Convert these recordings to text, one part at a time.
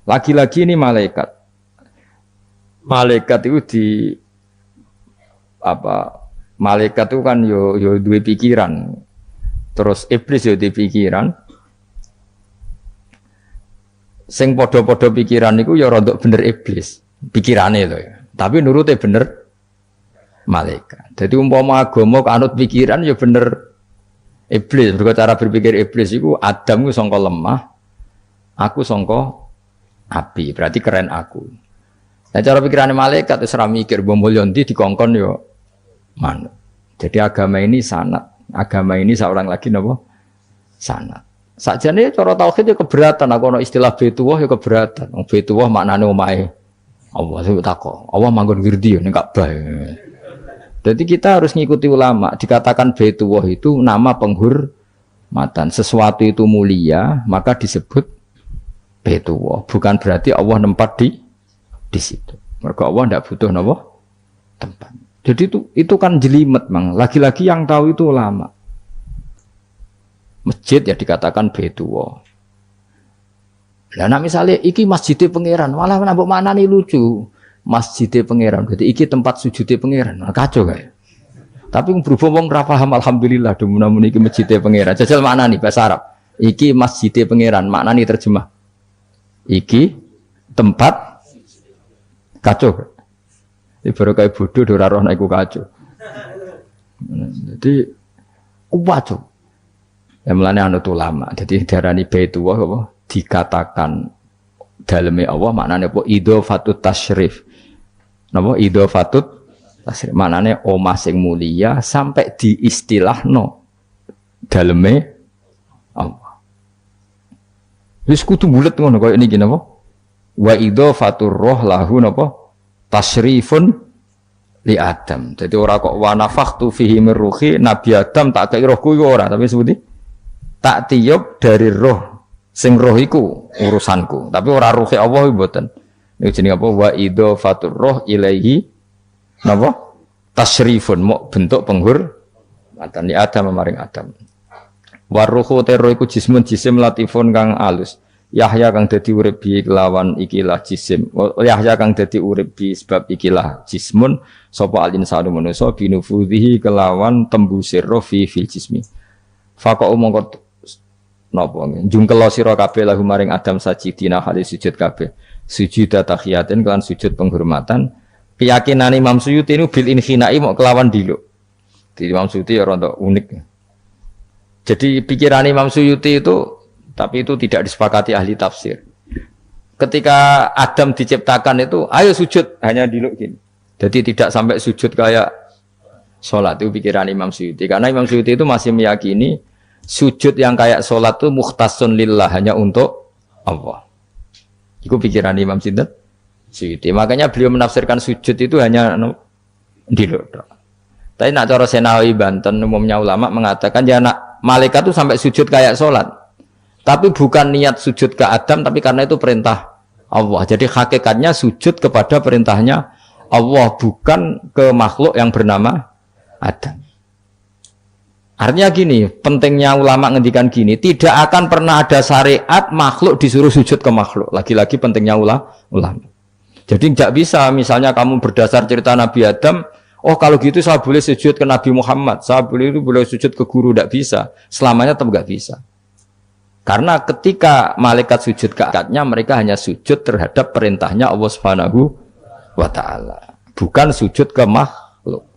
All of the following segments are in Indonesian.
Lagi-lagi ini malaikat. Malaikat itu di apa? Malaikat itu kan yo dua pikiran. Terus iblis yo di pikiran. Sing podo-podo pikiran itu ya rontok bener iblis. Pikirane itu ya. Tapi nurutnya bener malaikat. Jadi umpama agama kanut pikiran ya bener iblis. Berikut cara berpikir iblis itu Adam itu sangka lemah, aku sangka api. Berarti keren aku. Nah cara pikirannya malaikat itu serah mikir bombol yondi dikongkon yo manut. Jadi agama ini sanat. Agama ini seorang lagi napa? Sanat. Sakjane cara tauhid ya keberatan. Aku ana istilah Baitullah ya keberatan. Baitullah maknane omahe Allah. Saya takok. Allah manggon wirdi ya ning Ka'bah. Jadi kita harus ngikuti ulama. Dikatakan Baitullah itu nama penghormatan. Sesuatu itu mulia, maka disebut Baitullah. Bukan berarti Allah nempat di situ. Mergo Allah tidak butuh napa? Tempat. Jadi itu kan jelimet, Mang. Lagi-lagi yang tahu itu ulama. Masjid ya dikatakan Baitullah. Lah nek misale iki masjidé pangeran, malah nambah maknane lucu. Masjidé pangeran. Berarti iki tempat sujudé pangeran. Nah, kacau kae. Tapi berhubung wong ora paham alhamdulillah demun iki masjidé pangeran. Jajal maknane bahasa Arab. Iki masjidé pangeran, maknane terjemah. Iki tempat kacau. Ibarat kayak bodoh ora roh nek iku kacau. Jadi kacau. Ya mulane anut ulama. Jadi darani Baitullah apa? Dikatakan daleme Allah maknane apa? Idhofatut tasyrif. Napa idhofatut tasyrif? Maknane omah sing mulia sampai diistilahno daleme Allah. Wis kudu bulet ngono kaya niki napa? Wa idhofatur roh lahu napa? Tasyrifun li Adam. Jadi ora kok wa nafakhtu fihi min ruhi Nabi Adam tak kei rohku iku ora, tapi sebuti tak tiup dari roh sing roh iku urusanku, tapi ora ruhe Allah mboten. Niku jenenge apa? Wa idhofatur roh ilaihi napa? Tasyrifun, mok bentuk penghormatan li Adam maring Adam. Wa ruhu terro iku jismun jisim latifun kang alus. Yahya kang dadi urip bi kelawan ikilah jisim. Yahya kang dadi urip bi sebab ikilah jismun sapa alin sanu manusa binufudhihi kelawan tembusir roh fi fil jismi. Faqo mongko napa jungkel sira kabeh lahu maring Adam sajidina hale sujud kabeh. Sujud tahiyatin kelan sujud penghormatan. Keyakinan Imam Suyuti ini bil inhinai mok kelawan diluk. Di Imam Suyuti ya rada unik. Jadi pikiran Imam Suyuti itu tapi itu tidak disepakati ahli tafsir. Ketika Adam diciptakan itu, ayo sujud, hanya diluk gini. Jadi tidak sampai sujud kayak sholat, itu pikiran Imam Suyuti. Karena Imam Suyuti itu masih meyakini sujud yang kayak sholat itu mukhtasun lillah, hanya untuk Allah. Itu pikiran Imam Suyuti. Makanya beliau menafsirkan sujud itu hanya diluk. Tapi nak cara Senawi Banten, umumnya ulama mengatakan, ya nak malaikat itu sampai sujud kayak sholat. Tapi bukan niat sujud ke Adam, tapi karena itu perintah Allah. Jadi hakikatnya sujud kepada perintahnya Allah, bukan ke makhluk yang bernama Adam. Artinya gini, pentingnya ulama ngendikan gini, tidak akan pernah ada syariat makhluk disuruh sujud ke makhluk. Lagi-lagi pentingnya ulama. Jadi tidak bisa, misalnya kamu berdasar cerita Nabi Adam, oh kalau gitu saya boleh sujud ke Nabi Muhammad, saya boleh sujud ke guru, tidak bisa. Selamanya tetap tidak bisa. Karena ketika malaikat sujud ke akadnya, mereka hanya sujud terhadap perintahnya Allah Subhanahu wa ta'ala. Bukan sujud ke makhluk.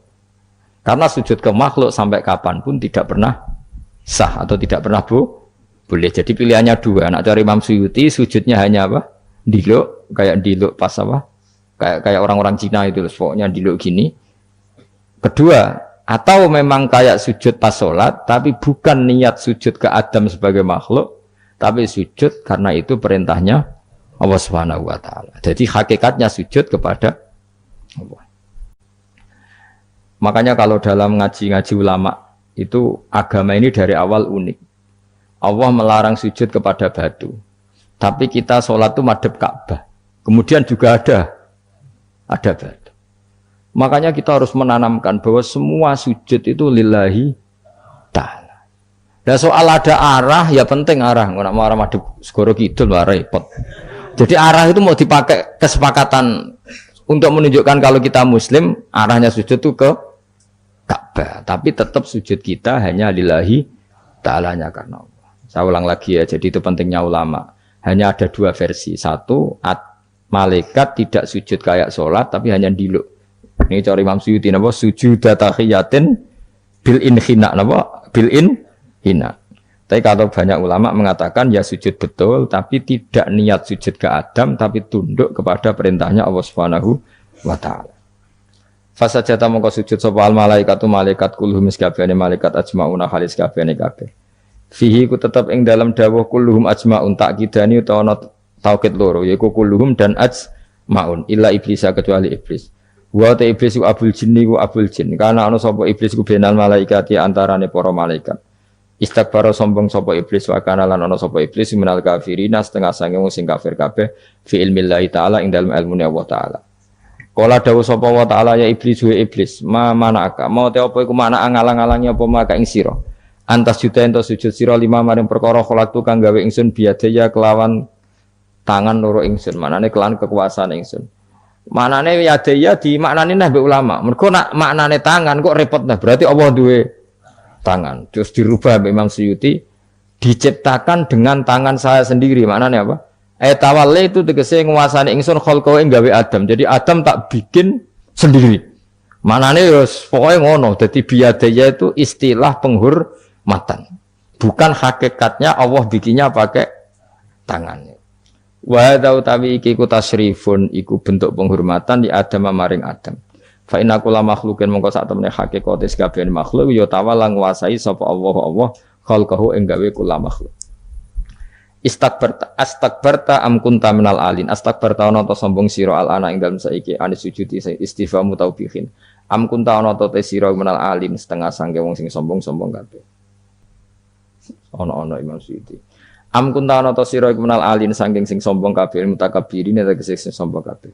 Karena sujud ke makhluk sampai kapanpun tidak pernah sah atau tidak pernah boleh. Jadi pilihannya dua. Nak cari Imam Suyuti sujudnya hanya apa? Diluk, kayak diluk pas apa? Kayak orang-orang Cina itu, pokoknya diluk gini. Kedua, atau memang kayak sujud pas sholat, tapi bukan niat sujud ke Adam sebagai makhluk, tapi sujud karena itu perintahnya Allah Subhanahu wa ta'ala. Jadi hakikatnya sujud kepada Allah. Makanya kalau dalam ngaji-ngaji ulama itu agama ini dari awal unik. Allah melarang sujud kepada batu. Tapi kita sholat itu madhep Ka'bah. Kemudian juga ada batu. Makanya kita harus menanamkan bahwa semua sujud itu lillahi ta'ala. Dan soal ada arah, ya penting arah. Nggak mau arah madhep segoro kidul, lah repot. Jadi arah itu mau dipakai kesepakatan untuk menunjukkan kalau kita muslim, arahnya sujud itu ke Ka'bah. Tapi tetap sujud kita hanya lillahi ta'alanya karena Allah. Saya ulang lagi ya, jadi itu pentingnya ulama. Hanya ada dua versi. Satu, malaikat tidak sujud kayak sholat, tapi hanya diluk. Ini cara Imam Suyuti, napa? Sujud tahiyatin bil in hina, napa? Bil in hina. Tapi kalau banyak ulama mengatakan ya sujud betul, tapi tidak niat sujud ke Adam, tapi tunduk kepada perintahnya Allah Subhanahu wa Ta'ala. Fasajata mongko sujud sapa al malaikatu malaikat kulluhum sakabehane malaikat ajmauna halis kabehane kabeh. Fihi ku tetep ing dalam dawuh kulluhum ajmaun takkidani utawa ana taukid loro yaiku kulluhum dan ajmaun illa iblis kecuali iblis. Wa ta iblis ku abul jinni ku abul jin. Karena ana sapa iblis ku benal malaikati antarane para malaikat. Istakbara sombong sapa iblis wa kana lan ana sapa iblis minal kafirina setengah sange wong sing kafir kabeh fi ilmillahi taala ing dalem ilmune Allah taala. Kala dawuh sapa wa taala ya iblis wa iblis ma manaka mau te apa iku mana ngalang-alangi apa maka ing sira. Antas juta ento sujud sira lima maring perkara kholaqtu kang gawe ingsun biadaya kelawan tangan loro ingsun. Manane kelawan kekuasaan ingsun. Manane yadaya di maknane nah mbek ulama. Mergo nak maknane tangan kok repot nah berarti Allah duwe tangan. Terus dirubah Imam Suyuti diciptakan dengan tangan saya sendiri. Maknanya apa? Tawalli itu tegese nguasani ingsun khalqahu ing gawe Adam. Jadi Adam tak bikin sendiri. Maknanya ya pokoknya ngono. Jadi biadaya itu istilah penghormatan. Bukan hakikatnya Allah bikinnya pakai tangannya. Wa hadza utawi iki ku tasyrifun iku bentuk penghormatan di Adam maring Adam. Fa inna kulla makhluqin mongko sak temene hakikate kabeh makhluk ya tawala nguasai sapa Allah khalqahu ing gawe kula makhluk. Astakbarta am kunta minal alin. Astakbarta ana ta sombong sira al ana ing dalem saiki anis sujudi istifhamu taubihin. Am kunta ana ta sira minal alin setengah sangke wong sing sombong-sombong kabeh. Ana Imam Suyuti. Am kunta ana ta sira minal alin saking sing sombong kabeh mutakabbirin tegese sing sombong kabeh.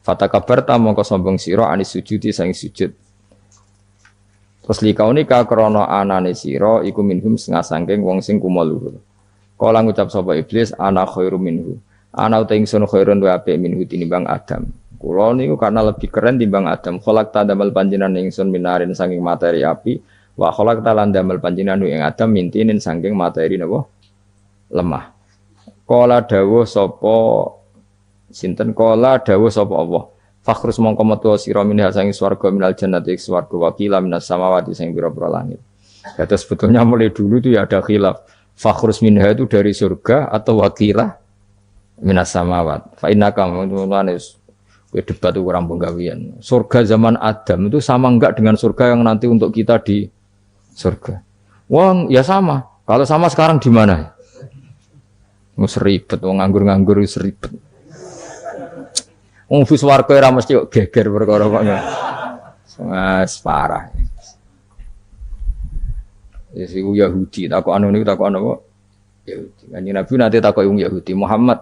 Fatakabarta mongko sombong sira anis sujudi sang sujud. Terus likaunika krana anane sira iku minhum setengah sangking wong sing kumaluhur. Kala ngucap sapa iblis ana khairu minhu. Ana uta ingsun khairun wa apik minhu tinimbang Adam. Kula niku karena lebih keren timbang Adam. Kholak ta damel panjenengan ingsun minarin saking materi api wa kholak ta lan damel panjenengan ing Adam mintinin saking materi napa lemah. Kala dawuh sapa sinten kala dawuh sapa Allah. Fakhrus mongko metu sira minha saking swarga minal jannati swarga wa qila minas samawati sing pira-pira langit. Jadi sebetulnya mulai dulu itu ya ada khilaf. Fakhrus minha itu dari surga atau wakilah minas samawat. Fa innaka manunis kowe debat itu kurang penggawean. Surga zaman Adam itu sama enggak dengan surga yang nanti untuk kita di surga? Wong ya sama. Kalau sama sekarang di mana? Wis ribet wong nganggur-nganggur wis ribet. Wong wis warga ora mesti kok geger perkara kok. Wes parah. Yesi Yahudi, takut anu niku takut anu apa? Yahudi. Kanjeng Nabi nanti takut wong Yahudi, Muhammad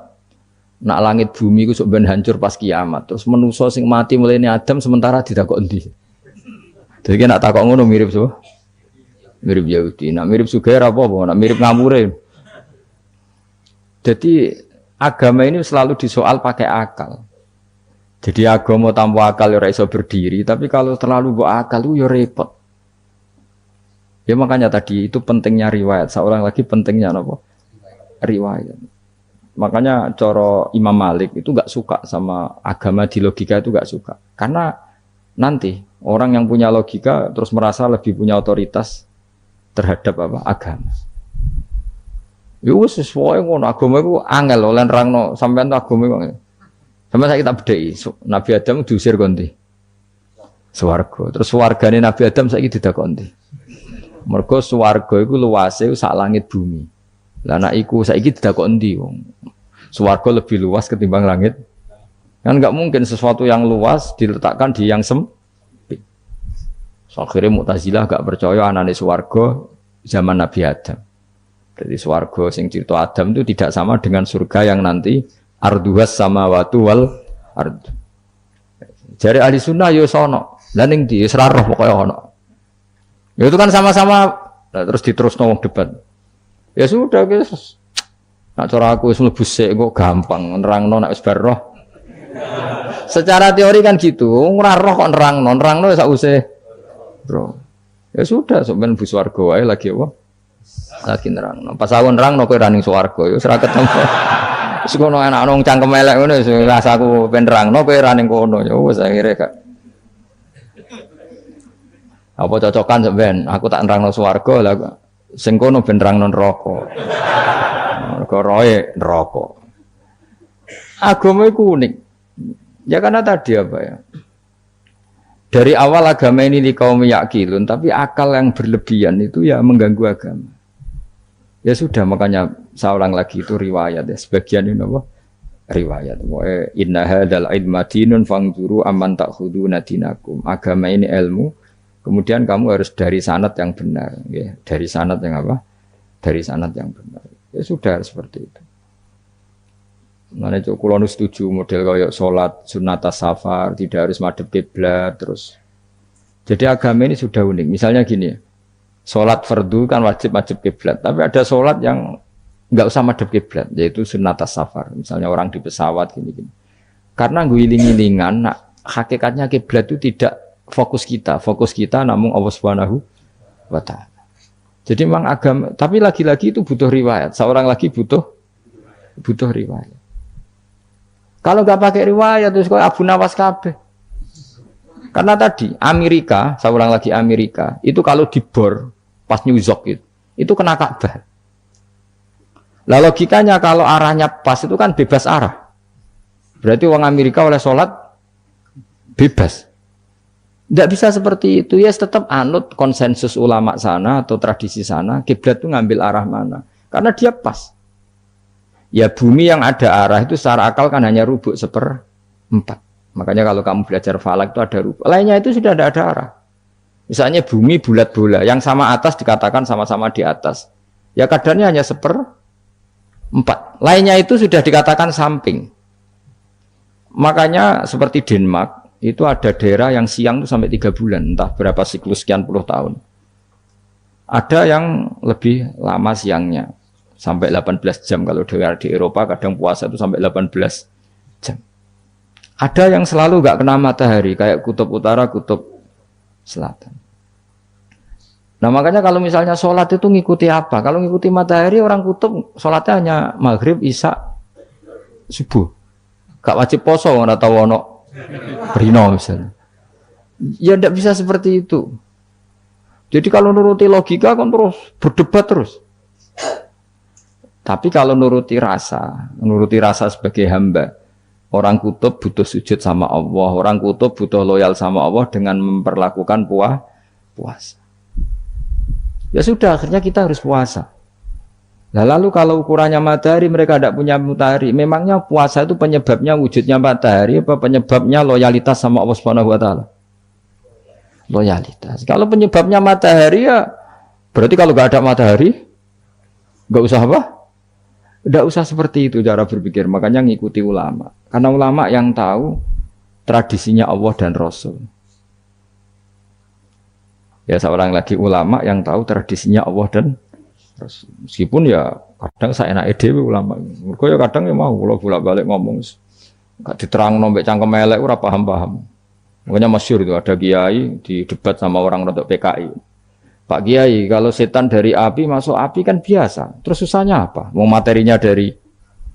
nak langit bumi ku sok ben hancur pas kiamat. Terus manusa sing mati mulai Adam sementara ditakok endi? Jadi nak takok ngono mirip so. Mirip Yahudi. Nak mirip sugih apa apa, nak mirip ngamure. Jadi agama ini selalu disoal pakai akal. Jadi agama tanpa akal ora iso berdiri, tapi kalau terlalu mbok akal itu ya repot. Ya makanya tadi itu pentingnya riwayat. Seorang lagi pentingnya apa? Riwayat. Makanya coro Imam Malik itu gak suka sama agama di logika itu gak suka. Karena nanti orang yang punya logika terus merasa lebih punya otoritas terhadap apa? Agama. Yo wis sesuai ngono agama iku angel oleh nerangno sampean agama iku. Sampeyan saiki tak bedheki. Nabi Adam diusir konti. Swarga. Terus swargane Nabi Adam saiki didakoni. Mergo swarga iku luase sak langit bumi. Lah nek iku saiki didakok endi wong? Swarga lebih luas ketimbang langit. Kan enggak mungkin sesuatu yang luas diletakkan di yang sempit. So, akhirnya Mu'tazilah enggak percaya anane swarga zaman Nabi Adam. Jadi swarga sing cerita Adam itu tidak sama dengan surga yang nanti arduhas samawati wal ard. Jare ahli sunnah yo sono. Lah ning ndi wis ra roh pokoke ono. Ya itu kan sama-sama terus diterusno wong debat. Ya sudah guys. Nak cara aku wis mlebu sik kok gampang nerangno nek wis bar roh. Secara teori kan gitu, ora roh kok nerangno sak usih. Bro. Ya sudah, sampean bu swarga wae lagi apa? Lagi nerangno. Pas aku nerangno kowe ra ning swarga ya ora ketemu. Wis ngono enak nang cangkem elek ngono wis rasaku ben nerangno kowe ra ning kono ya wis akhire gak. Apa cocokan sampean? Aku tak nerangno swarga lah sing kono ben nerangno neraka. Mergo roe neraka. Agama iku unik. Ya karena tadi apa ya? Dari awal agama ini di kaum yakilun, tapi akal yang berlebihan itu ya mengganggu agama. Ya sudah, makanya saya ulang lagi itu riwayat ya. Sebagian ini apa? Riwayat. Inna hadzal ilma dinun fangzuru amman ta'khuduna dinakum. Agama ini ilmu, kemudian kamu harus dari sanad yang benar. Ya. Dari sanad yang apa? Dari sanad yang benar. Ya sudah seperti itu. Mana cok kulon setuju model kayak sholat sunnatas safar tidak harus madhep kiblat terus. Jadi agama ini sudah unik. Misalnya gini, sholat fardu kan wajib kiblat, tapi ada sholat yang nggak usah madhep kiblat, yaitu sunnatas safar. Misalnya orang di pesawat gini. Karena guling-gilingan, nah, hakikatnya kiblat itu tidak fokus kita namun Allah Subhanahu wa Ta'ala. Jadi memang agama, tapi lagi-lagi itu butuh riwayat. Seorang lagi butuh riwayat. Kalau nggak pakai riwayat terus kok Abu Nawas kabeh. Karena tadi Amerika, saya ulang lagi Amerika, itu kalau dibor pas New York itu kena Ka'bah. Lah logikanya kalau arahnya pas itu kan bebas arah. Berarti orang Amerika oleh sholat bebas. Tidak bisa seperti itu ya, tetap anut konsensus ulama sana atau tradisi sana, kiblat itu ngambil arah mana? Karena dia pas. Ya bumi yang ada arah itu secara akal kan hanya rubuk 1/4. Makanya kalau kamu belajar falak itu ada rubuk. Lainnya itu sudah ada arah. Misalnya bumi bulat bola, yang sama atas dikatakan sama-sama di atas. Ya kadarnya hanya 1/4. Lainnya itu sudah dikatakan samping. Makanya seperti Denmark, itu ada daerah yang siang itu sampai 3 bulan, entah berapa siklus sekian puluh tahun. Ada yang lebih lama siangnya. Sampai 18 jam kalau di Eropa kadang puasa itu sampai 18 jam. Ada yang selalu nggak kena matahari kayak kutub utara, kutub selatan. Nah makanya kalau misalnya sholat itu ngikuti apa? Kalau ngikuti matahari orang kutub sholatnya hanya maghrib, isya, subuh. Gak wajib poso nggak tahu ono berino misalnya. Ya tidak bisa seperti itu. Jadi kalau nuruti logika kan terus berdebat terus. Tapi kalau nuruti rasa sebagai hamba, orang kutub butuh sujud sama Allah, orang kutub butuh loyal sama Allah dengan memperlakukan puasa. Ya sudah, akhirnya kita harus puasa. Nah, lalu kalau ukurannya matahari, mereka tidak punya matahari. Memangnya puasa itu penyebabnya wujudnya matahari, apa penyebabnya loyalitas sama Allah Subhanahu wa Ta'ala? Loyalitas. Kalau penyebabnya matahari ya, berarti kalau nggak ada matahari, nggak usah apa? Tidak usah seperti itu cara berpikir, makanya ngikuti ulama. Karena ulama yang tahu tradisinya Allah dan Rasul. Ya seorang lagi ulama yang tahu tradisinya Allah dan Rasul. Meskipun ya kadang saya enak dewe ulama. Mereka ya kadang ya mau kalau bolak-balik ngomong. Gak diterang nombek cangkem elek ora paham-paham. Makanya masyhur itu ada kiai di debat sama orang rodok PKI. Pak Kiai, kalau setan dari api masuk api kan biasa. Terus susahnya apa? Mau materinya dari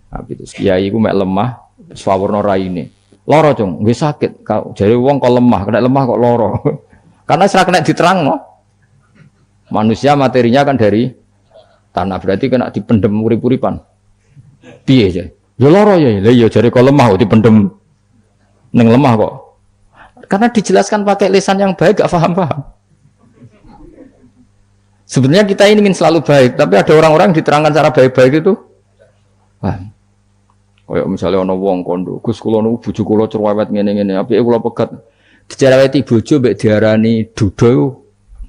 api itu. Kiai ku mek lemah, swawarna raine. Loro, Cung, nggih sakit. Jadi wong kok lemah, kena lemah kok loro. Karena serak kena diterangno. Manusia materinya kan dari tanah, berarti kena dipendem urip-uripan. Piye aja? Ya loro ya. Lah ya jare kok lemah kok dipendem ning lemah kok. Karena dijelaskan pakai lisan yang baik gak paham-paham. Sebenarnya kita ini ingin selalu baik, tapi ada orang-orang diterangkan cara baik-baik itu. Wah, kayak misalnya ono wong kondo, Gus kula niku bojo kula cerewet ngene-ngene, apike kula pegat. Dicereweti bojo mbek diarani duda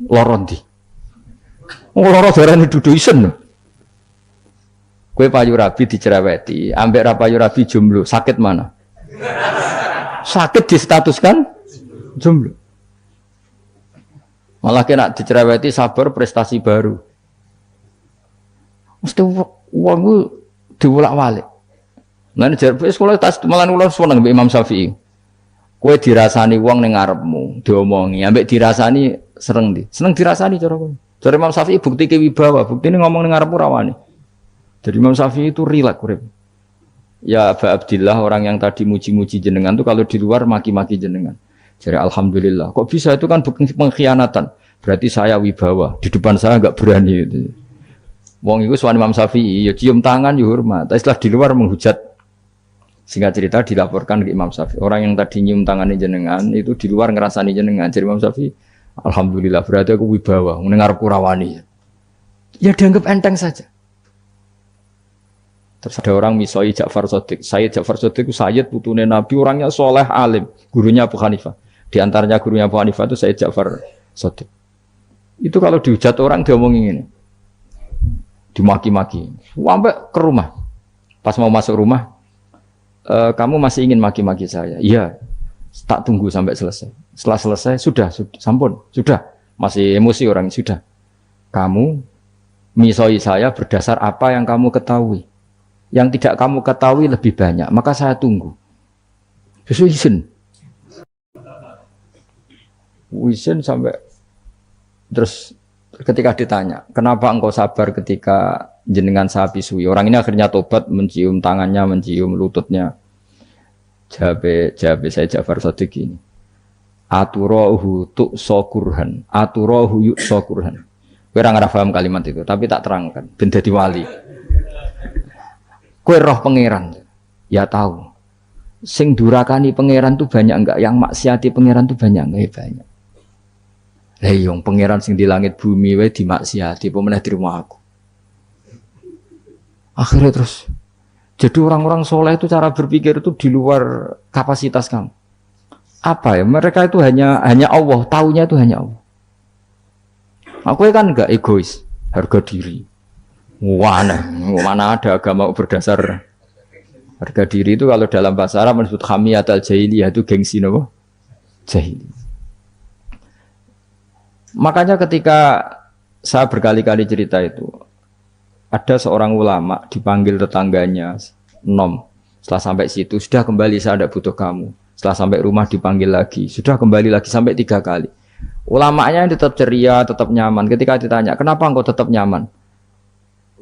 lara ndi? Lara diarani duda isen. Kowe payu rabi dicereweti, ambek ra payu rabi jomblo, sakit mana? Sakit distatuskan jomblo. Malah kena dicereweti sabar prestasi baru. Mesti uangku diwolak-walik. Lan jar sekolah tas malan kula seneng mbek Imam Syafi'i. Kowe dirasani wong ning ngarepmu, diomongi, ambek dirasani seneng ndi? Seneng dirasani cara kowe. Cara Imam Syafi'i bukti kewibawa, buktine ngomong ning ngarepmu ra wani. Jadi Imam Syafi'i itu rileks urip. Ya Aba Abdillah, orang yang tadi muji-muji jenengan tuh kalau di luar maki-maki jenengan. Jadi alhamdulillah. Kok bisa, itu kan bukti pengkhianatan. Berarti saya wibawa, di depan saya enggak berani gitu. Wong iku suwan Imam Syafi'i, ya cium tangan ya hormat. Tapi setelah di luar menghujat. Singkat cerita dilaporkan ke Imam Syafi'i. Orang yang tadi nyium tangannya jenengan itu di luar ngerasani jenengan. Jadi Imam Syafi'i, alhamdulillah berarti aku wibawa, mendengar kurawani. Ya dianggap enteng saja. Terus ada orang misoi Ja'far Shadiq. Sayyid Ja'far Shadiq itu Sayyid putune Nabi, orangnya soleh alim. Gurunya Abu Hanifah. Di antaranya gurunya Abu Hanifah itu Sayyid Ja'far Shadiq. Itu kalau dihujat orang diomongin ini. Dimaki-maki. Sampai ke rumah. Pas mau masuk rumah, kamu masih ingin maki-maki saya? Iya. Tak tunggu sampai selesai. Setelah selesai, sudah, sampun, sudah. Masih emosi orang, sudah. Kamu misoi saya berdasar apa yang kamu ketahui. Yang tidak kamu ketahui lebih banyak, maka saya tunggu. Sesuai izin sampai terus ketika ditanya, kenapa engkau sabar ketika jenengan saya pisui? Orang ini akhirnya tobat, mencium tangannya, mencium lututnya. Jawab saya Ja'far Shadiq ini. Aturahu tu'sokurhan, aturahu yu'sokurhan. Saya nggak paham kalimat itu, tapi tak terangkan. Ben dadi wali. Kowe roh pangeran, ya tahu. Sing durakani pangeran tuh banyak enggak? Yang maksiati pangeran tuh banyak enggak? Ya banyak. Lah yang pangeran sing di langit bumi wae dimaksiati, apa meneh terima aku. Akhirnya terus. Jadi orang-orang soleh itu cara berpikir itu di luar kapasitas kamu. Apa ya? Mereka itu hanya Allah, taunya itu hanya Allah. Aku kan enggak egois, harga diri. Mana ada agama berdasar harga diri itu kalau dalam bahasa Arab disebut hamiyat al-jahiliyah itu gengsi nopo jahili. Makanya ketika saya berkali-kali cerita itu ada seorang ulama dipanggil tetangganya nom. Setelah sampai situ sudah kembali, saya tidak butuh kamu. Setelah sampai rumah dipanggil lagi, sudah kembali lagi sampai 3 kali. Ulamanya tetap ceria, tetap nyaman. Ketika ditanya kenapa engkau tetap nyaman?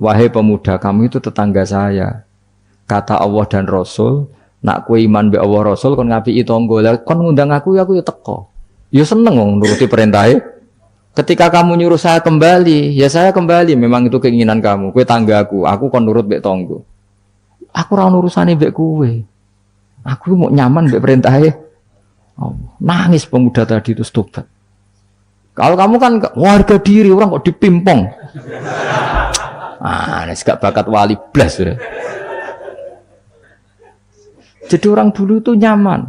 Wahai pemuda, kamu itu tetangga saya. Kata Allah dan Rasul, nak kue iman be Allah Rasul, kon ngapi tonggo, kon ngundang aku ya teko. Ya seneng wong nuruti perintahnya. Ketika kamu nyuruh saya kembali, ya saya kembali. Memang itu keinginan kamu. Kue tanggaku, aku kon nurut be tonggo. Aku ora urusane be kue. Aku mau nyaman be perintahnya. Oh, nangis pemuda tadi itu tobat. Kalau kamu kan warga diri, orang kok dipimpong. Ini gak bakat wali blas ya. Jadi orang dulu itu nyaman.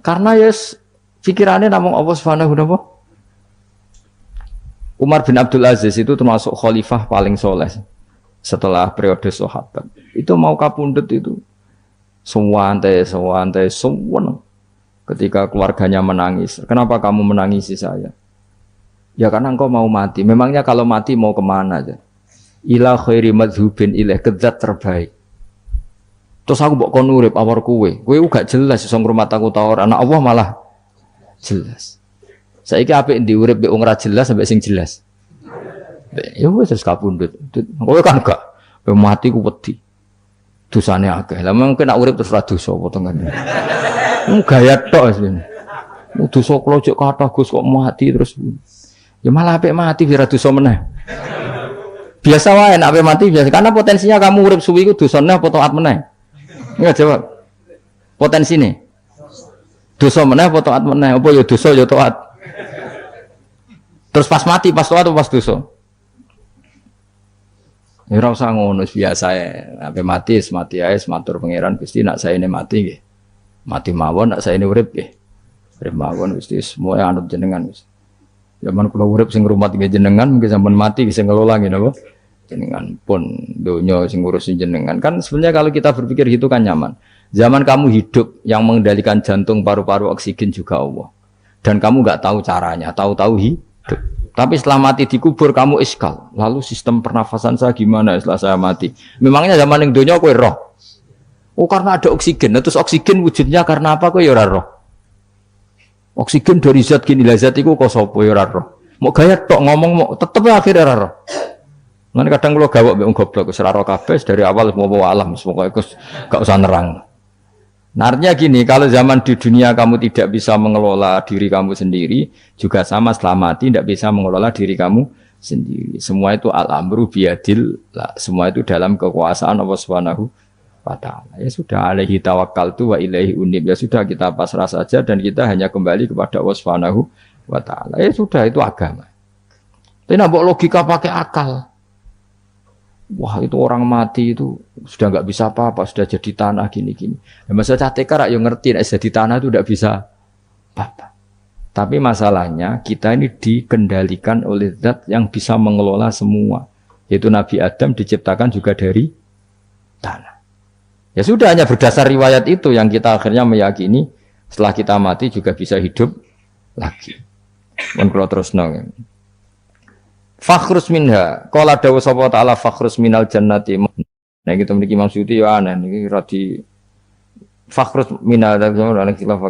Karena yes pikirannya namung Allah Subhanahu wa ta'ala. Umar bin Abdul Aziz itu termasuk khalifah paling soleh setelah periode sahabat. Itu mau kapundhut itu sewantai. Ketika keluarganya menangis. Kenapa kamu menangisi saya? Ya karena engkau mau mati. Memangnya kalau mati mau kemana aja? Ila khairi madhubin ilaih, ke zat terbaik. Terus aku mbok kon urip awar kowe gak jelas iso ngrumat aku ta ora, anak Allah malah jelas. Saiki apik ndi urip mbek wong ra jelas sampai sing jelas. Ya wis kapundhut. Kowe kan gak mati ku wedi. Dosane akeh. Lah mungkin nek urip terus ra dosa apa to ngene. Gaya tok wis. Dosa kula cek kathah Gus kok mati terus. Ya malah apik mati biar dosa meneh. Biasa wae nek ape mati biasa karena potensinya kamu urip suwi iku dosane apa taat meneh. Enggak jawab. Potensine. Dosa meneh apa taat meneh? Apa ya dosa ya taat. Terus pas mati pas taat atau pas dosa? Ya ora usah ngono biasa ae. Ape mati ae matur pangeran Gusti nak saene mati nggih. Mati mawon nak saene urip nggih. Urip mawon Gusti semua anut jenengan Gusti. Zaman kula urip sing ngrumat nggih jenengan mungkin sampean mati sing ngelola nggih napa? Jenengan pun donya sing ngurusin jenengan. Kan sebenarnya kalau kita berpikir gitu kan nyaman. Zaman kamu hidup yang mengendalikan jantung, paru-paru, oksigen juga Allah. Dan kamu enggak tahu caranya, tahu-tahu hidup. Tapi setelah mati dikubur kamu iskal. Lalu sistem pernafasan saya gimana setelah saya mati? Memangnya zaman yang dunia kowe roh. Oh karena ada oksigen. Nah, terus oksigen wujudnya karena apa kowe ya ora roh. Oksigen dari zat gini lah zat iku kok sapa ya ora roh. Mau gaya tok ngomong mau tetep akhirnya ora roh. Nanti kadang kula gawok mbek goblok wis ora roh kabeh dari awal mau alam pokoke gak usah nerang. Nah, artinya gini, kalau zaman di dunia kamu tidak bisa mengelola diri kamu sendiri, juga sama setelah mati tidak bisa mengelola diri kamu sendiri. Semua itu al-amru biyadil, semua itu dalam kekuasaan Allah Subhanahu wa ta'ala. Ya sudah, alaihi tawakkaltu wa ilaihi unib. Ya sudah, kita pasrah saja dan kita hanya kembali kepada Allah Subhanahu wa ta'ala. Ya sudah, itu agama. Tapi nak logika pakai akal. Wah itu orang mati itu sudah nggak bisa apa-apa, sudah jadi tanah gini-gini. Nah, masalah catekar yang ngerti, nah, jadi tanah itu tidak bisa apa-apa. Tapi masalahnya kita ini dikendalikan oleh zat yang bisa mengelola semua. Yaitu Nabi Adam diciptakan juga dari tanah. Ya sudah hanya berdasar riwayat itu yang kita akhirnya meyakini setelah kita mati juga bisa hidup lagi. Mun kula terusno. Fakhrus minha, qala dawu sapa ta'ala fakhrus minal jannati. Nah gitu mriki Imam Suyuti ya aneh niki radi fakhrus minal ana khilaf.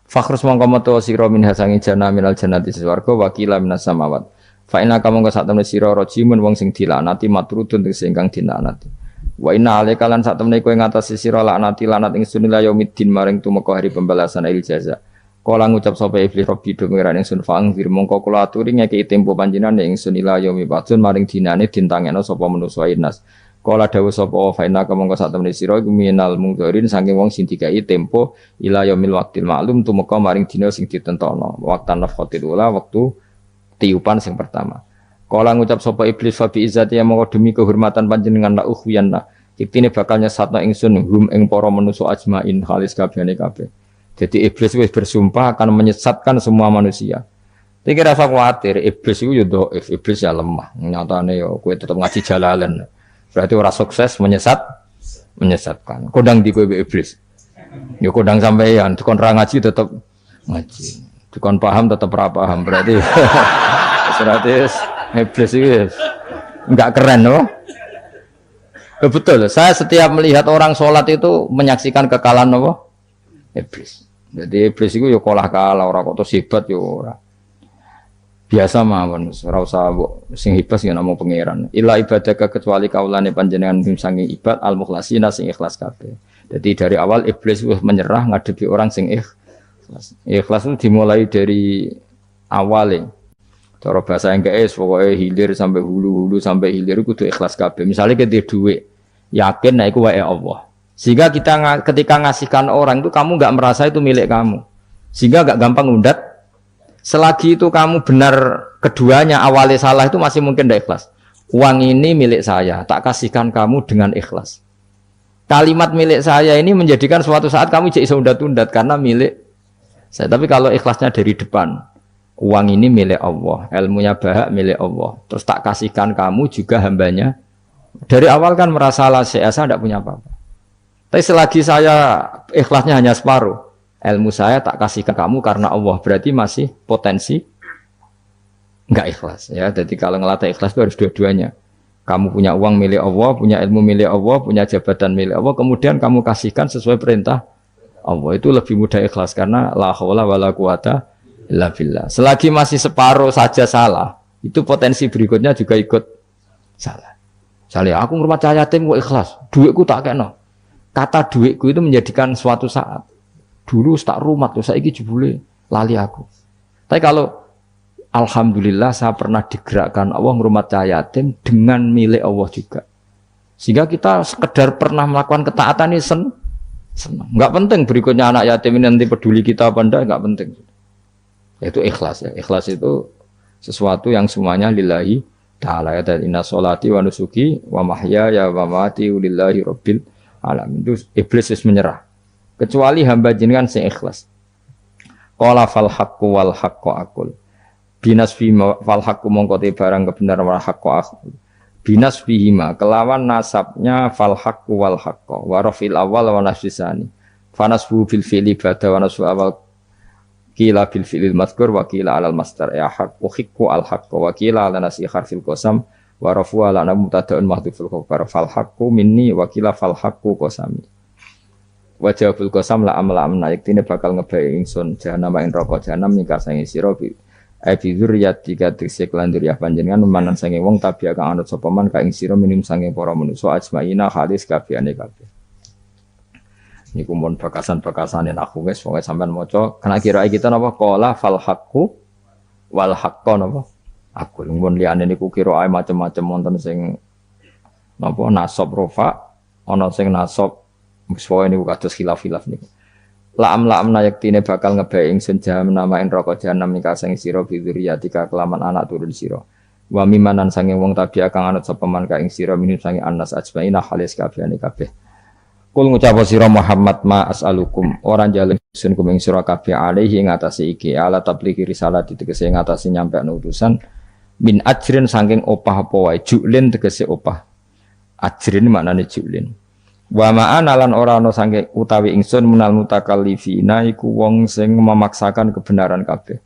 Fakhrus mongko metu sira minha sangi jannah minal jannati swarga wakila minas samawat. Fa inna kamangka sak temne sira rajimun wong sing dilanati matrudun sing kang dilanati. Wa inna alaika lan sak temne kowe ngatasi sira laknati lanat ingsun ila yaumiddin maring tumeka hari pembalasan il jaza. Kala ngucap sapa iblis robbi do pengiran ingsun fang fir mongko kula aturi ngeki tempo panjenengan ingsun ila yaumi batun maring dinane dintangeno sapa manusa inas. Kala dawuh sapa fa inna kamangka sak temne sira iku minal mungdharin saking wong sing dikai tempo ila yaumil waqtil ma'lum tumeka maring dina sing ditentono. Waqtan nafkhatil ula wektu tiupan sing pertama. Kala ngucap sapa iblis fa bi izzati mongko demi kehormatan panjenengan la ukhwiyanna. Iktine bakal nyesatno ingsun hum ing para manusa ajmain khalis kabehane kabeh. Jadi iblis wis bersumpah akan menyesatkan semua manusia. Tapi rasa khawatir iblis itu ya dhaif, iblis ya lemah. Nyatane yo kowe tetep ngaji jalalan. Berarti ora sukses menyesatkan. Kodang di kowe iblis. Yo kodang sampeyan, dikon ra ngaji tetep ngaji. Dikon paham tetep ra paham. Berarti iblis itu enggak keren loh. Betul, saya setiap melihat orang sholat itu menyaksikan kekalahan apa? Iblis. Jadi iblis itu ya kalah ora kok hebat ya ora. Biasa mawon, ora usah sing hebat sing namung pangeran. Illa ibadaka kecuali kaulane panjenengan sange ibad al-mukhlasina sing ikhlas kabeh. Jadi dari awal iblis wis menyerah ngadepi orang sing ikhlas. Ikhlas itu dimulai dari awalnya. Cara bahasa Inggris pokoknya hilir sampai hulu sampai hilir kudu ikhlas kabeh. Misalnya kita duit, yakin nah iku wae Allah. Sehingga kita ketika ngasihkan orang itu kamu enggak merasa itu milik kamu. Sehingga enggak gampang undat. Selagi itu kamu benar keduanya awalnya salah itu masih mungkin tidak ikhlas. Uang ini milik saya, tak kasihkan kamu dengan ikhlas. Kalimat milik saya ini menjadikan suatu saat kamu jadi undat-undat karena milik saya. Tapi kalau ikhlasnya dari depan. Uang ini milik Allah, ilmunya bahak milik Allah. Terus tak kasihkan kamu juga hambanya. Dari awal kan merasa saya tidak punya apa-apa. Tapi selagi saya ikhlasnya hanya separuh, ilmu saya tak kasihkan kamu karena Allah. Berarti masih potensi enggak ikhlas. Ya, jadi kalau ngelatih ikhlas itu harus dua-duanya. Kamu punya uang milik Allah, punya ilmu milik Allah, punya jabatan milik Allah. Kemudian kamu kasihkan sesuai perintah Allah. Itu lebih mudah ikhlas karena la haula wala quwata illa billah. Selagi masih separuh saja salah, itu potensi berikutnya juga ikut salah. Misalnya aku ngurmat yatim kok ikhlas, duitku tak kena. Kata duitku itu menjadikan suatu saat. Dulu tak rumat, terus saiki jebule lali aku. Tapi kalau alhamdulillah saya pernah digerakkan Allah ngurmat yatim dengan milik Allah juga. Sehingga kita sekedar pernah melakukan ketaatan ini senang. Enggak penting berikutnya anak yatim ini nanti peduli kita apa enggak penting. Itu ikhlas ya. Ikhlas itu sesuatu yang semuanya lillahi ta'ala ya. Dan inna sholati wa nusuki wa mahyaya wa mamati lillahi rabbil alamin. Itu iblis is menyerah. Kecuali hamba jenengan sing ikhlas. Qala fal haqqu wal haqqu aqul. Binasfi fal haqqu mongko te barang kebenaran wal haqqu aqul. binas bihima kelawan nasabnya fal haqqu wal haqqo wa rafil awal wa nasbisani fanasbu bil fi'li ba'da wa nasbu awal kila bil fi'lil madhkur wa kila alal masdar ya haqqu hiqqu al haqqo wa kila ala nasi harfil qasam wa rafu ala mubtada'un mahdhuful khabar fal haqqu minni wa kila fal haqqu qasami wa jawabul qasam la amna yaktine bakal ngebayi ingsun jahannam ing neraka jahanam mingkar sange sira Abi dzurriyyat tiga tekse kelan dzurriyyah panjenengan manan sange wong tabi kang anut sapa man ka ing sira minim sange para manusa ajmaina hadis kabehane kabeh. Niku mon bakasan-bakasane aku wis pokoke sampean maca kena kira kita napa qala fal haqqu wal haqqo napa aku mun liyane niku kira macam-macam wonten sing napa nasab rofa ana sing nasab pokoke niku kados khilaf-khilaf niku. La'am nayaktine bakal ngebae ingsun jahanam namain neraka jahanam nika sing sira bidzuriyatika kelaman anak turun sira. Wa mimanan sange wong tabi kang anut sapa man ka ing sira minum sange anas ajmaina halis kabehane kabeh. Kul ngucap sira Muhammad ma as'alukum ora njaluk ingsun kuming sira kabeh alaihi ngatasi iki ala tablighi risalah tegese ngatasi nyampe utusan min ajrin saking opah apa wae julin tegese opah. Ajrin maknane julin. Wa ma'ana lan ora ana sange utawi ingsun munal mutakallifina iku wong sing memaksakan kebenaran kabeh.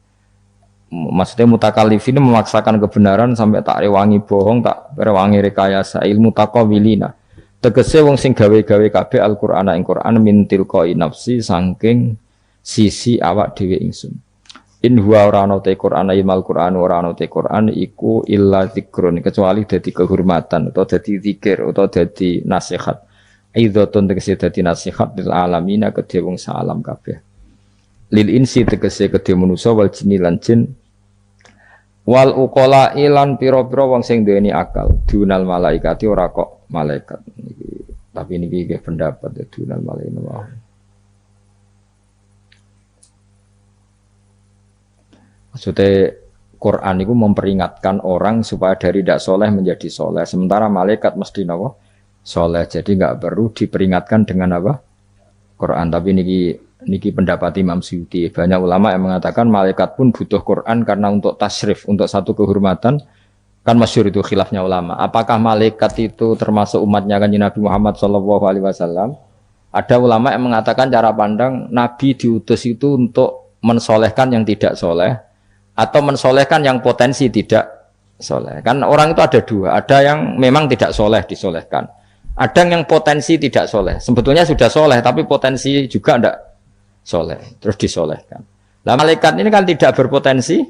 Maksudnya mutakallifin memaksakan kebenaran sampai tak rewangi bohong, tak rewangi rekayasa ilmu taqawilina. Tegese wong sing gawe-gawe kabeh Al-Qur'an ing Qur'an min tilqai nafsi saking sisi awak dhewe ingsun. In huwa ora ana te Qur'an ilmal Qur'an ora ana te Qur'an iku illa dzikrun kecuali dadi kehormatan atau dadi zikir atau dadi nasihat. Aidhatun tegese dadi nasihat lil alamina kedhe wong salam kabeh. Lil insi tegese kedhe manusa wal jinni lan jin wal uqala ilan pira-pira wong sing duweni akal dunal malaikati ora kok malaikat niki. Tapi niki nggih pendapat dunal malaikat. Maksudnya Quran itu memperingatkan orang supaya dari tidak soleh menjadi soleh. Sementara malaikat mesti nawa soleh. Jadi nggak perlu diperingatkan dengan apa? Quran. Tapi niki pendapat Imam Suyuti. Banyak ulama yang mengatakan malaikat pun butuh Quran karena untuk tasyrif, untuk satu kehormatan. Kan masyhur itu khilafnya ulama. Apakah malaikat itu termasuk umatnya Kanjeng Nabi Muhammad SAW? Ada ulama yang mengatakan cara pandang Nabi diutus itu untuk mensolehkan yang tidak soleh. Atau mensolehkan yang potensi tidak soleh. Kan orang itu ada dua. Ada yang memang tidak soleh disolehkan. Ada yang potensi tidak soleh. Sebetulnya sudah soleh tapi potensi juga tidak soleh. Terus disolehkan. Nah malaikat ini kan tidak berpotensi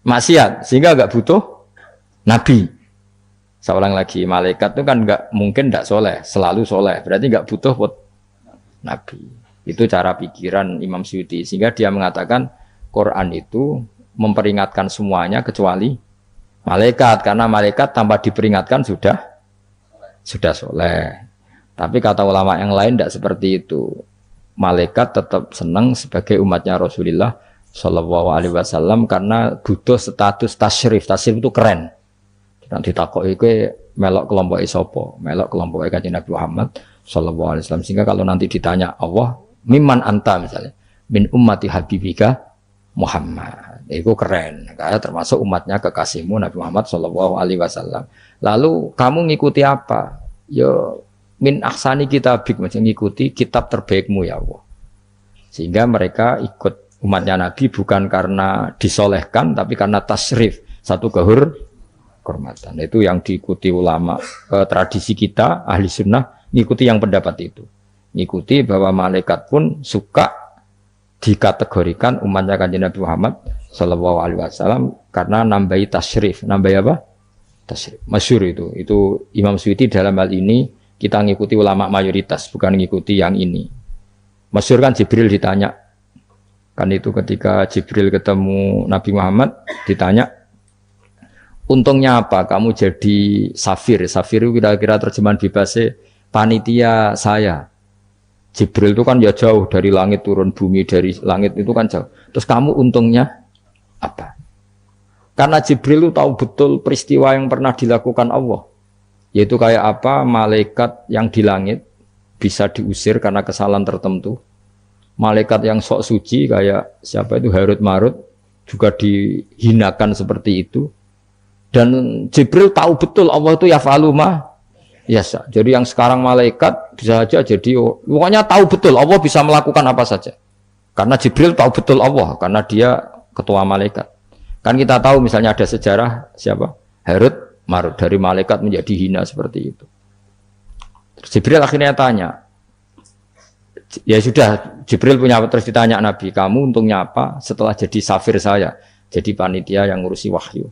maksiat. Sehingga nggak butuh nabi. Saya ulang lagi. Malaikat itu kan nggak mungkin tidak soleh. Selalu soleh. Berarti nggak butuh nabi. Itu cara pikiran Imam Suyuti. Sehingga dia mengatakan Quran itu memperingatkan semuanya kecuali malaikat karena malaikat tanpa diperingatkan sudah soleh. Tapi kata ulama yang lain tidak seperti itu. Malaikat tetap senang sebagai umatnya Rasulullah Shallallahu Alaihi Wasallam karena butuh status tasyrif. Tasyrif itu keren. Nanti takok itu melok kelompok isopo, melok kelompok Kanjeng Nabi Muhammad Shallallahu Alaihi Wasallam. Sehingga kalau nanti ditanya Allah, mimman anta misalnya, min ummati habibika Muhammad. Itu keren, kayak termasuk umatnya kekasihmu Nabi Muhammad Shallallahu Alaihi Wasallam. Lalu kamu ngikuti apa? Yo min ahsani kitabik, macam ngikuti kitab terbaikmu ya Allah. Sehingga mereka ikut umatnya Nabi bukan karena disolehkan, tapi karena tasrif, satu kehormatan. Itu yang diikuti ulama. Tradisi kita ahli sunnah ngikuti yang pendapat itu. Ngikuti bahwa malaikat pun suka dikategorikan umatnya Kanjeng Nabi Muhammad Sallallahu Alaihi Wasallam karena nambahi tasyrif, nambahi apa? Tasyrif. Masyhur itu Imam Suyuti dalam hal ini kita ngikuti ulama mayoritas, bukan ngikuti yang ini. Masyhur kan Jibril ditanya, kan itu ketika Jibril ketemu Nabi Muhammad ditanya, untungnya apa? Kamu jadi safir. Safir itu kira-kira terjemahan bebasnya panitia saya. Jibril itu kan ya jauh dari langit turun bumi, dari langit itu kan jauh. Terus kamu untungnya apa? Karena Jibril itu tahu betul peristiwa yang pernah dilakukan Allah. Yaitu kayak apa malaikat yang di langit bisa diusir karena kesalahan tertentu. Malaikat yang sok suci kayak siapa itu Harut Marut juga dihinakan seperti itu. Dan Jibril tahu betul Allah itu yaf'alu ma yasha. Jadi yang sekarang malaikat bisa saja jadi pokoknya tahu betul Allah bisa melakukan apa saja. Karena Jibril tahu betul Allah karena dia ketua malaikat. Kan kita tahu misalnya ada sejarah siapa? Harut Marut dari malaikat menjadi hina seperti itu. Terus Jibril akhirnya tanya, ya sudah Jibril punya terus ditanya Nabi, kamu untungnya apa setelah jadi safir saya, jadi panitia yang ngurusi wahyu.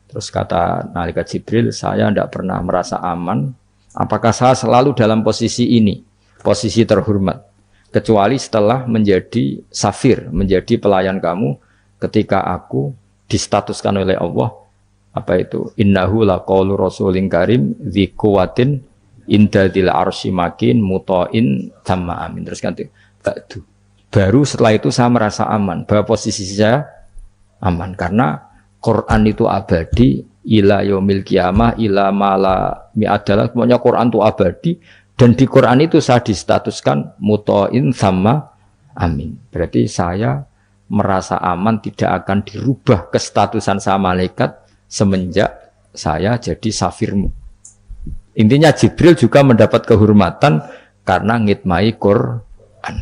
Terus kata malaikat Jibril, saya tidak pernah merasa aman. Apakah saya selalu dalam posisi ini, posisi terhormat, kecuali setelah menjadi safir, menjadi pelayan kamu, ketika aku distatuskan oleh Allah apa itu innahu laqaulu rasulin karim dzi quwwatin inda dzil arsy makin muta'in tamma amin. Terus ganti baru setelah itu saya merasa aman bahwa posisi saya aman karena Quran itu abadi ila yaumil qiyamah ila mala mi'adalah, pokoknya Quran itu abadi dan di Quran itu saya distatuskan muta'in tamma amin. Berarti saya merasa aman tidak akan dirubah kestatusan saya malaikat semenjak saya jadi safirmu. Intinya Jibril juga mendapat kehormatan karena ngitmai Quran.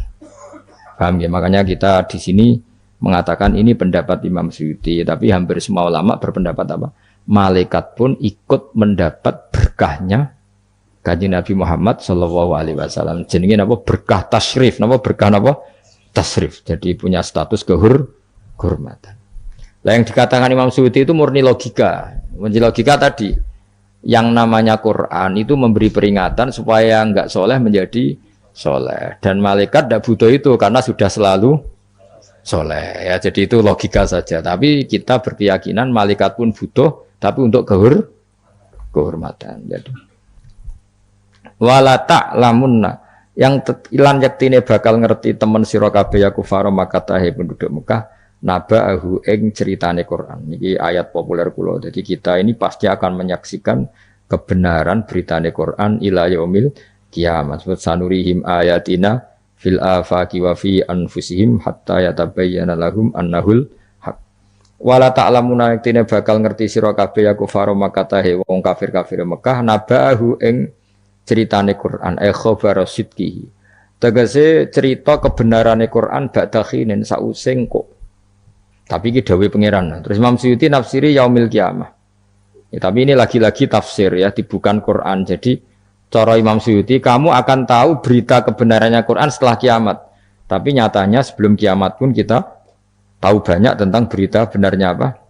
Paham ya? Makanya kita di sini mengatakan ini pendapat Imam Suyuti, tapi hampir semua ulama berpendapat apa? Malaikat pun ikut mendapat berkahnya Kanjeng Nabi Muhammad sallallahu alaihi wasallam. Jenenge napa? Berkah tasyrif, napa berkah napa? Tasrif, jadi punya status kehormatan. Nah, yang dikatakan Imam Suyuti itu murni logika. Murni logika tadi, yang namanya Quran itu memberi peringatan supaya enggak soleh menjadi soleh. Dan malaikat tidak butuh itu karena sudah selalu soleh. Ya, jadi itu logika saja. Tapi kita berkeyakinan malaikat pun butuh, tapi untuk kehormatan. Jadi, wala ta'lamunna yang ilan yaktine bakal ngerti temen sira kabeh ya kufara makatahe penduduk Mekah naba'ahu ing ceritane Quran. Niki ayat populer kula. Jadi kita ini pasti akan menyaksikan kebenaran beritane Quran ila yaumil kiamat. Sanurihim ayatina fil afaqi wa fi anfusihim hatta yatabayyana lahum annahul haq. Wala ta'lamuna yaktine bakal ngerti sira kabeh ya kufara makatahe wong kafir-kafir Mekah naba'ahu ing ceritane Quran khabar sidqihi tegese cerita kebenarane Quran ba'da khinin sause kok tapi iki dawuh pangeran. Terus Imam Suyuti nafsiri yaumil kiamah ya, tapi ini lagi-lagi tafsir ya bukan Quran. Jadi cara Imam Suyuti kamu akan tahu berita kebenarannya Quran setelah kiamat, tapi nyatanya sebelum kiamat pun kita tahu banyak tentang berita benarnya apa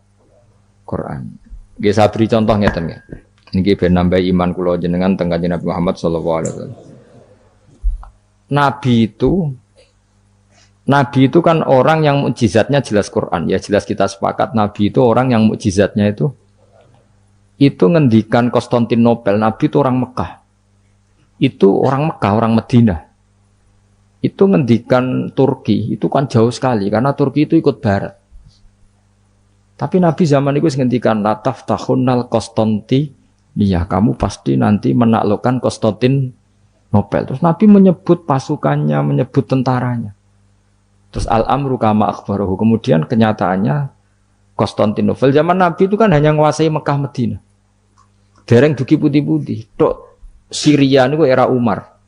Quran. Nggih saya beri contoh ngeten ya. Niki ben nambah iman kula jenengan teng Kanjeng Nabi Muhammad sallallahu alaihi wasallam. Nabi itu kan orang yang mukjizatnya jelas Quran. Ya jelas kita sepakat Nabi itu orang yang mukjizatnya itu ngendikan Konstantinopel. Nabi itu orang Mekah. Itu orang Mekah, orang Madinah. Itu ngendikan Turki, itu kan jauh sekali karena Turki itu ikut barat. Tapi Nabi zaman itu ngendikan lataf tahunnal Konstanti. Iya, kamu pasti nanti menaklukkan Konstantinopel. Terus Nabi menyebut pasukannya, menyebut tentaranya. Terus al-amru kama akhbarahu. Kemudian kenyataannya Konstantinopel zaman Nabi itu kan hanya menguasai Mekah Madinah. Dereng dugi putih-putih. Tok Syria itu era Umar.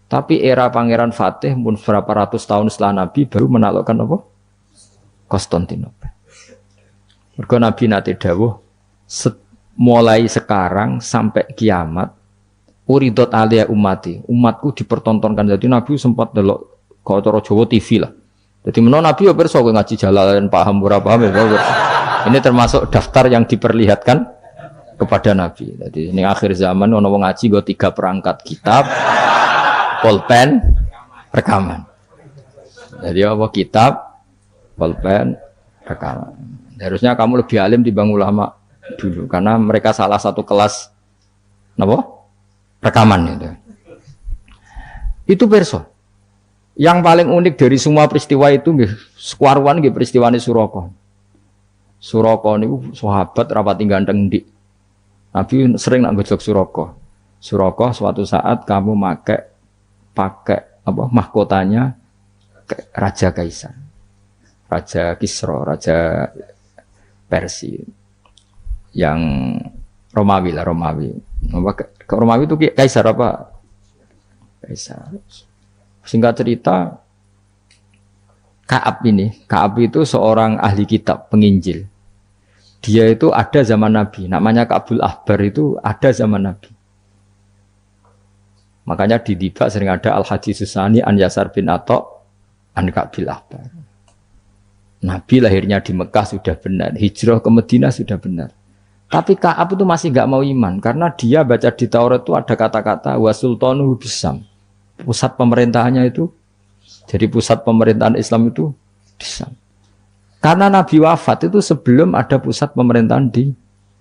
Tapi era Pangeran Fatih pun berapa ratus tahun setelah Nabi baru menaklukkan apa? Konstantinopel. Mergo Nabi nate dawuh mulai sekarang sampai kiamat uridot alia umatku dipertontonkan. Jadi Nabi sempat delok kalau cara Jawa TV lah. Jadi menawa Nabi ya pirsa ngaji jalalan paham ora paham ya. Ini termasuk daftar yang diperlihatkan kepada Nabi. Jadi ini akhir zaman ono wong ngaji nggo 3 perangkat kitab, pulpen, rekaman. Jadi apa kitab, pulpen, rekaman. Harusnya kamu lebih alim dibanding ulama dulu karena mereka salah satu kelas napa rekaman itu perso. Yang paling unik dari semua peristiwa itu nggih sekuaruan nggih peristiwane Suraka. Suraka niku sahabat rapati ganteng ndik. Nabi sering nak gojok Suraka. Suraka suatu saat kamu pakai apa mahkotanya Raja Kaisar. Raja Kisra, Raja Persia. yang Romawi lah, Romawi. Romawi itu kaisar apa? Kaisar. Singkat cerita, Ka'ab itu seorang ahli kitab, penginjil. Dia itu ada zaman Nabi, namanya Ka'bul Ahbar itu ada zaman Nabi. Makanya di Dibak sering ada Al-Hadis Susani An Yasar bin Atok An Ka'bil Ahbar. Nabi lahirnya di Mekah sudah benar, hijrah ke Madinah sudah benar. Tapi Ka'ab itu masih gak mau iman, karena dia baca di Taurat itu ada kata-kata wa sultanu bisam. Pusat pemerintahannya itu, jadi pusat pemerintahan Islam itu di Syam. Karena Nabi wafat itu sebelum ada pusat pemerintahan di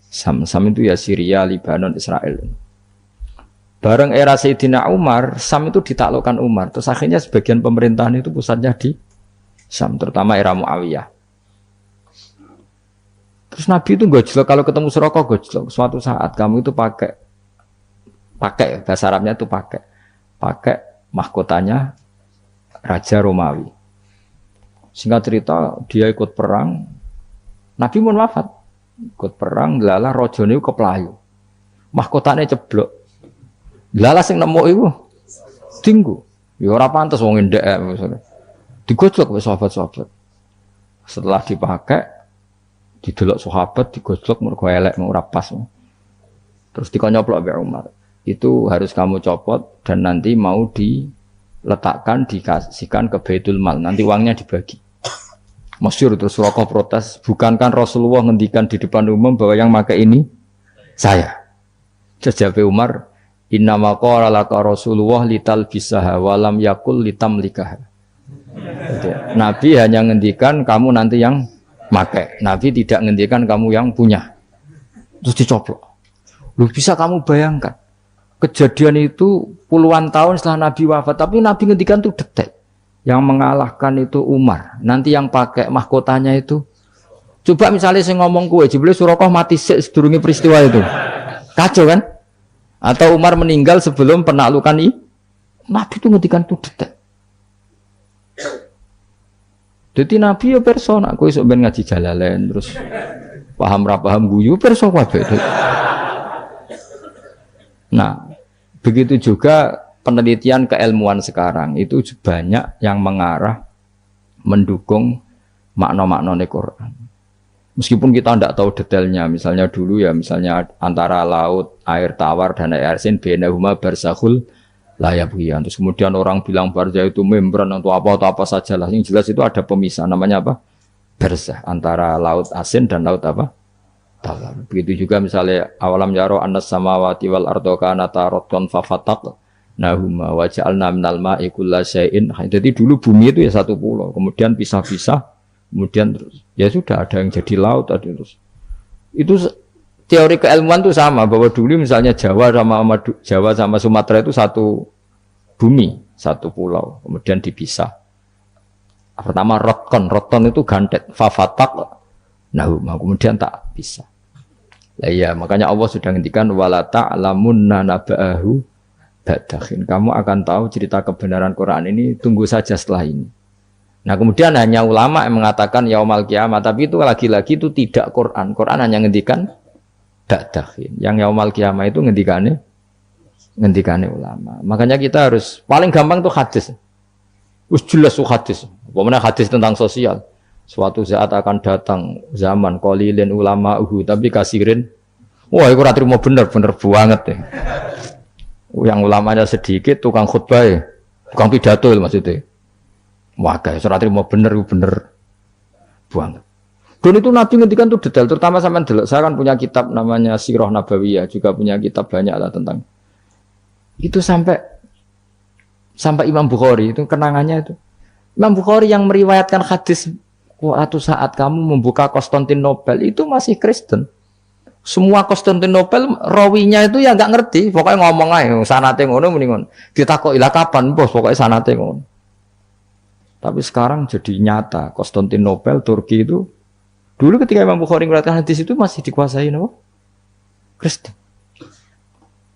Syam. Syam itu ya Syria, Lebanon, Israel. Bareng era Sayyidina Umar, Syam itu ditaklukkan Umar. Terus akhirnya sebagian pemerintahan itu pusatnya di Syam, terutama era Muawiyah. Terus Nabi itu gojlok, kalau ketemu Suraka gojlok. Suatu saat kamu itu pakai bahasa Arabnya itu pakai mahkotanya Raja Romawi. Singkat cerita dia ikut perang, Nabi pun wafat. Ikut perang, lala rojone keplayu. Mahkotanya ceblok. Lala sing nemu iku tinggu. Ya ora pantes wong ndek misalnya. Digojlok wis sahabat-sahabat. Setelah dipakai didelok sahabat digojlok mergo elek ora pas. Terus dikonyoplok mbek Umar. Itu harus kamu copot dan nanti mau diletakkan dikasihkan ke Baitul Mal. Nanti uangnya dibagi. Masyhur terus Suraka protes, bukankah Rasulullah ngendikan di depan umum bahwa yang pakai ini saya. Jawab Umar, inna ma qala laka Rasulullah lital bisaha walam yakul litamlikaha. Nabi hanya ngendikan kamu nanti yang pakai. Nabi tidak ngendikan kamu yang punya. Terus dicoplok. Lu bisa kamu bayangkan kejadian itu puluhan tahun setelah Nabi wafat, tapi Nabi ngendikan itu detik. Yang mengalahkan itu Umar. Nanti yang pakai mahkotanya itu. Coba misalnya saya ngomong kue, jebule Suraka mati sedurunge peristiwa itu. Kacau kan? Atau Umar meninggal sebelum penaklukan ini. Nabi itu ngendikan itu detik. Jadi Nabi ya persona, kue sok ben ngaji Jalalain terus paham ra paham guyu persona kabeh. Nah, begitu juga penelitian keilmuan sekarang itu banyak yang mengarah mendukung makna-makna Quran. Meskipun kita tidak tahu detailnya, misalnya dulu ya, misalnya antara laut, air tawar dan air asin, bainahuma barzakhul la yabghiyan. Terus kemudian orang bilang barzah itu membran atau apa sajalah. Yang jelas itu ada pemisah, namanya apa? Barzah, antara laut asin dan laut apa? Tawar. Begitu juga misalnya awalam yaro annas samawati wal ardo kanata ratqan fafataq nahuma wa ja'alna minal ma'i kullasyai'in. Jadi dulu bumi itu ya satu pulau, kemudian pisah-pisah, kemudian terus ya sudah ada yang jadi laut, ada terus. Itu teori keilmuan itu sama, bahwa dulu misalnya Jawa sama Sumatera itu satu bumi, satu pulau, kemudian dipisah. Pertama roton itu gantet, fafatak, nahuma, kemudian tak bisa. Lah iya, makanya Allah sudah ngendikan wala ta'lamunna naba'ahu ba'dahin. Kamu akan tahu cerita kebenaran Quran ini, tunggu saja setelah ini. Nah kemudian hanya ulama yang mengatakan yaumal kiamat, tapi itu lagi-lagi itu tidak Quran. Quran hanya ngendikan ba'dahin. Yang yaumal kiamat itu ngendikane ulama. Makanya kita harus paling gampang tuh hadis. Us jelas tuh hadis. Pokoknya hadis tentang sosial. Suatu saat akan datang zaman qalilin ulama'uhu tapi kasirin. Wah, itu ratri mau bener banget ya. Yang ulamanya sedikit, tukang khutbah ya, tukang pidato maksudnya. Wah, guys, ratri mau bener banget. Dan itu Nabi ngendikan tuh detail, terutama sama delok. Saya kan punya kitab namanya Sirah Nabawiyah, juga punya kitab banyak lah tentang itu sampai Imam Bukhari itu kenangannya itu. Imam Bukhari yang meriwayatkan hadis suatu saat kamu membuka Konstantinopel itu masih Kristen. Semua Konstantinopel rawinya itu ya nggak ngerti, pokoknya ngomong aja sanate ngono mendingan. Ditakok ilah kapan bos, pokoknya sanate ngono. Tapi sekarang jadi nyata Konstantinopel Turki itu dulu ketika Imam Bukhari meriwayatkan hadis itu masih dikuasai no? Kristen.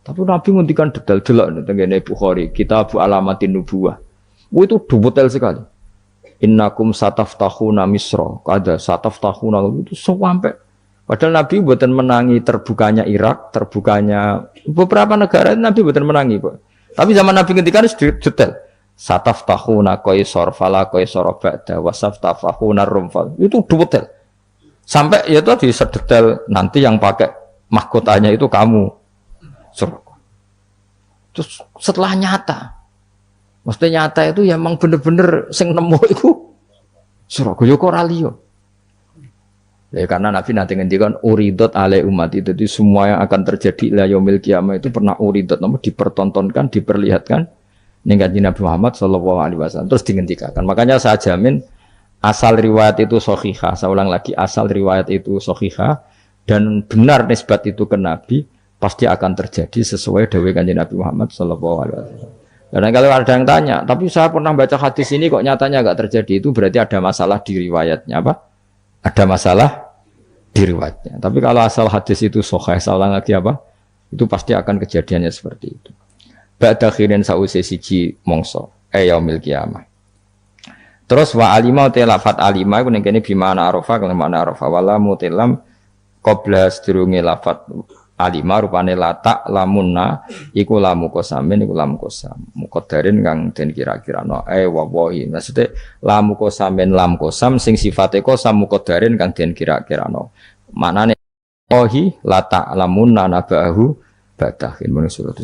Tapi Nabi ngendikan detail delok tentang Bukhari, Kitab Alamatin Nubuwah. Itu detail sekali. Innakum sataftahuna Misra, kada sataftahuna itu sampai Padahal Nabi buatan menangi terbukanya Irak, terbukanya beberapa negara Nabi buatan menangi, Pak. Tapi zaman Nabi ketika itu detail. Sataftahuna qaisar fala qaisar ba'da wasaftahuna rumfal. Itu detail. Sampai ya itu di sedetail nanti yang pakai mahkotanya itu kamu. Terus setelah nyata. Maksudnya nyata itu ya emang bener-bener sing nemu itu Surabaya kok ora liya. Ya, karena Nabi nanti ngendikan uridot ale umat itu semua yang akan terjadi la yaumil kiamah itu pernah uridot, namun dipertontonkan, diperlihatkan ning kanjeng Nabi Muhammad sallallahu alaihi wasallam terus dihentikan. Makanya saya jamin asal riwayat itu sahihah, saya ulang lagi asal riwayat itu sahihah dan benar nisbat itu ke Nabi pasti akan terjadi sesuai dawuh kanjeng Nabi Muhammad sallallahu alaihi wasallam. Dan kalau ada yang tanya, tapi saya pernah baca hadis ini kok nyatanya enggak terjadi, itu berarti ada masalah di riwayatnya apa? Ada masalah di riwayatnya. Tapi kalau asal hadis itu sahih, saya ulang lagi apa? Itu pasti akan kejadiannya seperti itu. Ba'da khirin sa'usai siji mongso yaumil qiyamah. Terus wa alima te lafat alima iku ning kene bimana arafa kene makna arafa wala mutilam qabla sedurunge lafat alima rupane latak lamunna iku lamu kosamin iku lamu kosam muqaddarin kang den kira-kirano wawahi maksudnya lamu kosamin lam kosam sing sifate kosam muqaddarin kang den kira-kirano maknane wahi latak lamunna nabahu batahin menurut surat